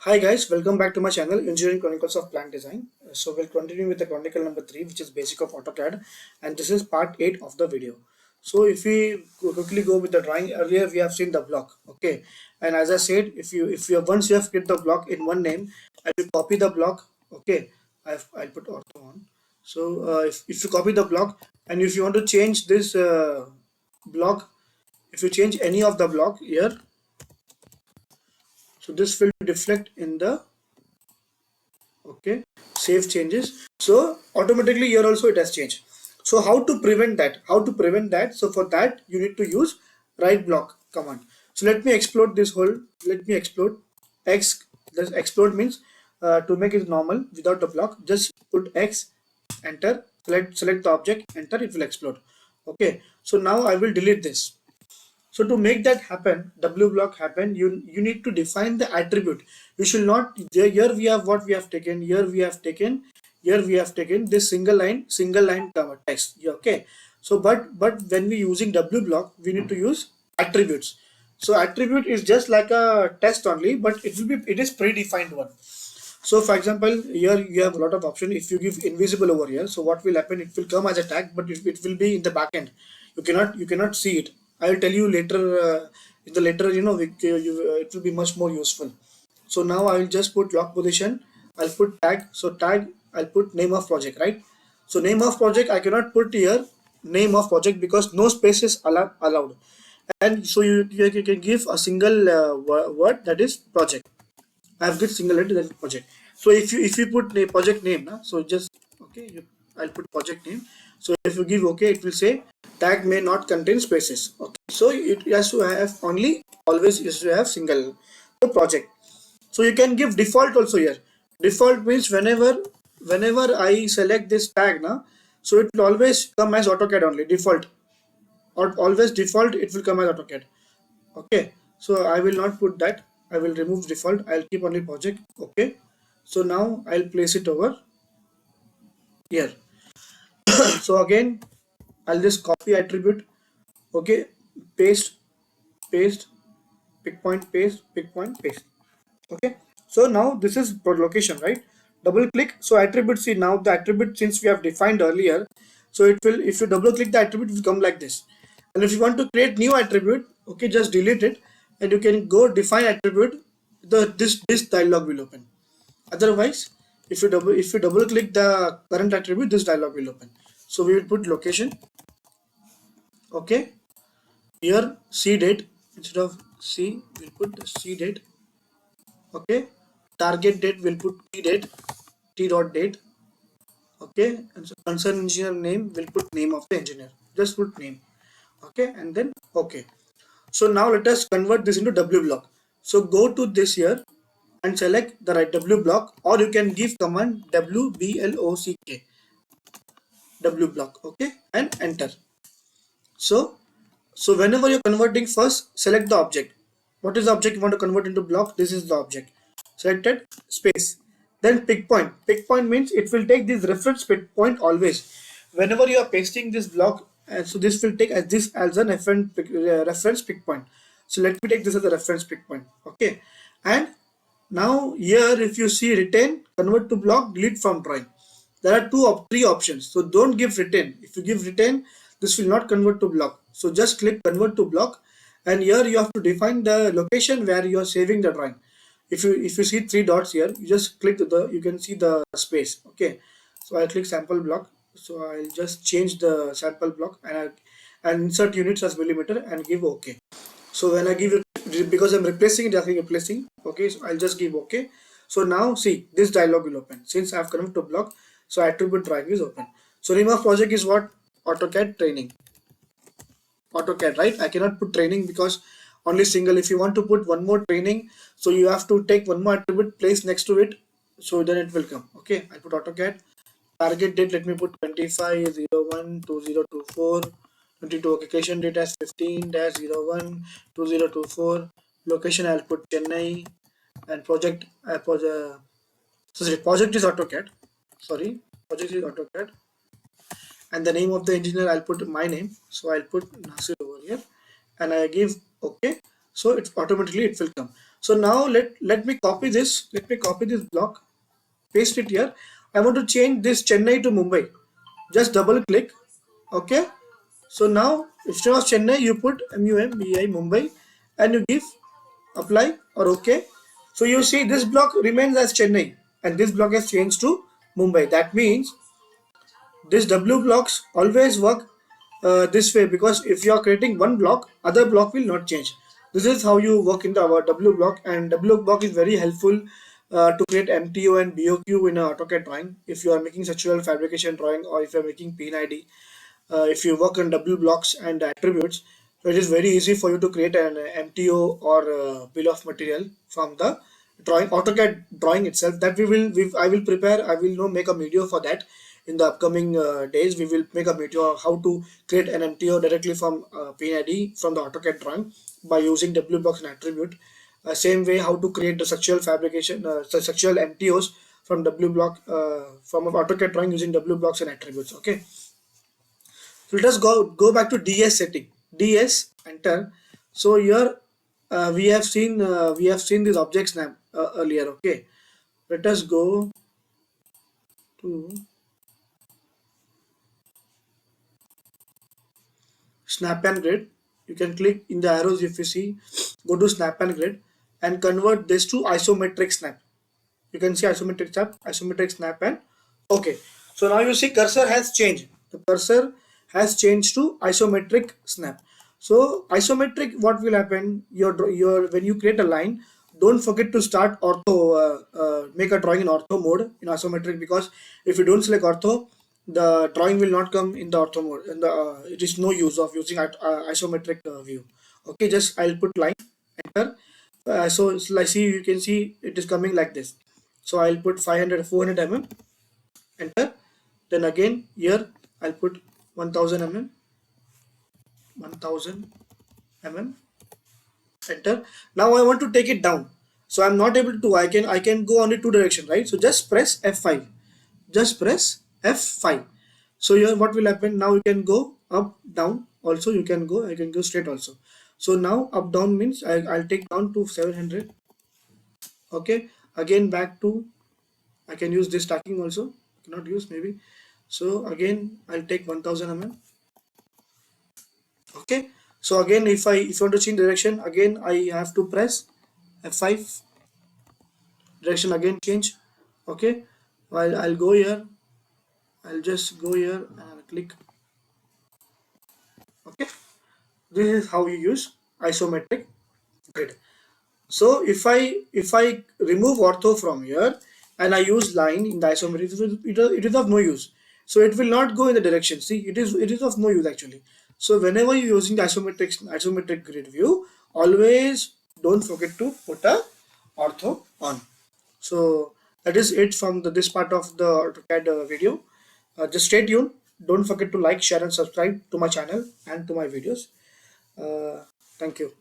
Hi guys, welcome back to my channel Engineering Chronicles of Plant Design. So we'll continue with the chronicle number 3, which is basic of AutoCAD, and this is part 8 of the video. So if we quickly go with the drawing, earlier we have seen the block, okay, and as I said, if you once you have created the block in one name and you copy the block, okay, I'll put ortho on. So if you copy the block and if you want to change this block, if you change any of the block here, so this will deflect in the, okay, save changes. So automatically here also it has changed. So how to prevent that, so for that you need to use right block command. So let me explode x. This explode means to make it normal without the block, just put x, enter, select the object, enter, it will explode. Okay, so now I will delete this. So to make that happen, Wblock happen, you need to define the attribute. You should not, here we have what we have taken, here we have taken this single line text. Yeah, okay. So but when we using Wblock, we need to use attributes. So attribute is just like a test only, but it is predefined one. So for example, here you have a lot of option. If you give invisible over here, so what will happen? It will come as a tag, but it will be in the backend. You cannot see it. I will tell you later. In the later, it will be much more useful. So now I will just put lock position. I'll put tag. So tag, I'll put name of project, right? So name of project, I cannot put here name of project because no space is allowed. And so you can give a single word, that is project. I have get single letter, that is project. So if you put a project name, na, so just okay, I'll put project name. So if you give okay, it will say tag may not contain spaces. Okay, so it has to have only, always has to have single project. So you can give default also here. Default means whenever I select this tag now, so it will always come as AutoCAD only default, or always default it will come as AutoCAD. Okay, so I will not put that. I will remove default. I'll keep only project. Okay, so now I'll place it over here. So again, I'll just copy attribute. Okay, paste, paste, pick point, paste, pick point, paste. Okay, so now this is for location, right? Double click. So attribute, see now the attribute, since we have defined earlier, so it will, if you double click the attribute, it will come like this. And if you want to create new attribute, okay, just delete it and you can go define attribute. This dialog will open. Otherwise, if you double click the current attribute, this dialog will open. So we will put location. Okay, here C date, instead of C we'll put the C date. Okay, target date we'll put T date, T dot date. Okay, and so concern engineer name we'll put name of the engineer, just put name. Okay, and then okay. So now let us convert this into Wblock. So go to this here and select the right Wblock, or you can give command WBLOCK, Wblock. Okay, and enter. So whenever you're converting, first select the object. What is the object you want to convert into block? This is the object. Selected, space. Then pick point. Pick point means it will take this reference pick point always. Whenever you are pasting this block, and so this will take as a reference pick point. So let me take this as a reference pick point. Okay. And now here, if you see retain, convert to block, delete from drawing. There are three options. So don't give retain. If you give retain, this will not convert to block. So just click convert to block, and here you have to define the location where you are saving the drawing. If you see three dots here, you just click you can see the space. Okay, so I click sample block. So I'll just change the sample block and insert units as millimeter and give OK. So when I give it, because I'm replacing it, asking replacing. Okay, so I'll just give OK. So now see, this dialog will open since I've converted to block. So attribute drawing is open. So name of project is what? AutoCAD training. AutoCAD, right? I cannot put training because only single. If you want to put one more training, so you have to take one more attribute, place next to it, so then it will come. Okay, I put AutoCAD. Target date, let me put 25/01/2024. 22. Occasion date as 15-01/2024. Location I'll put Chennai, and project project is AutoCAD. Sorry, project is AutoCAD. And the name of the engineer, I'll put my name. So I'll put Nasir over here and I give OK. So it automatically it will come. So now let me copy this. Let me copy this block, paste it here. I want to change this Chennai to Mumbai. Just double click. Okay. So now instead of Chennai, you put MUMBI Mumbai, and you give apply or OK. So you see this block remains as Chennai, and this block has changed to Mumbai. That means these W blocks always work this way, because if you are creating one block, other block will not change. This is how you work in the our W block, and W block is very helpful to create MTO and BOQ in a AutoCAD drawing. If you are making structural fabrication drawing, or if you are making PNID, if you work on W blocks and attributes, so it is very easy for you to create an MTO or bill of material from the drawing AutoCAD drawing itself. That I will prepare. I will know make a video for that in the upcoming days. We will make a video on how to create an MTO directly from PNID from the AutoCAD drawing by using W blocks and attribute. Same way, how to create the structural fabrication, structural MTOs from W block from AutoCAD drawing using W blocks and attributes. Okay. So let us go back to DS setting. DS, enter. So here we have seen this object snap earlier. Okay, let us go to snap and grid. You can click in the arrows if you see. Go to snap and grid and convert this to isometric snap. You can see isometric snap, and okay. So now you see cursor has changed. The cursor has changed to isometric snap. So isometric, what will happen? Your when you create a line, don't forget to start ortho. Make a drawing in ortho mode in isometric, because if you don't select ortho, the drawing will not come in the ortho mode. And it is no use of using isometric view. Okay, just I'll put line, enter. So like see, you can see it is coming like this. So I'll put 400 mm, enter. Then again here I'll put 1000 mm, 1000 mm, enter. Now I want to take it down. So I'm not able to, I can go only two direction, right? So just press F5. Just press F5. So here what will happen? Now you can go up, down also, you can go, I can go straight also. So now up down means I'll take down to 700. Okay, again back to, I can use this stacking also, cannot use maybe. So again I'll take 1000 mm. Okay, so again if you want to change direction, again I have to press F5, direction again change. Okay, while I'll go here, I'll just go here and click. Okay, this is how you use isometric grid. So if I remove ortho from here and I use line in the isometric, it is of no use. So it will not go in the direction. See, it is of no use actually. So whenever you're using the isometric grid view, always don't forget to put a ortho on. So that is it from this part of the AutoCAD video. Just stay tuned. Don't forget to like, share, and subscribe to my channel and to my videos. Uh, Thank you.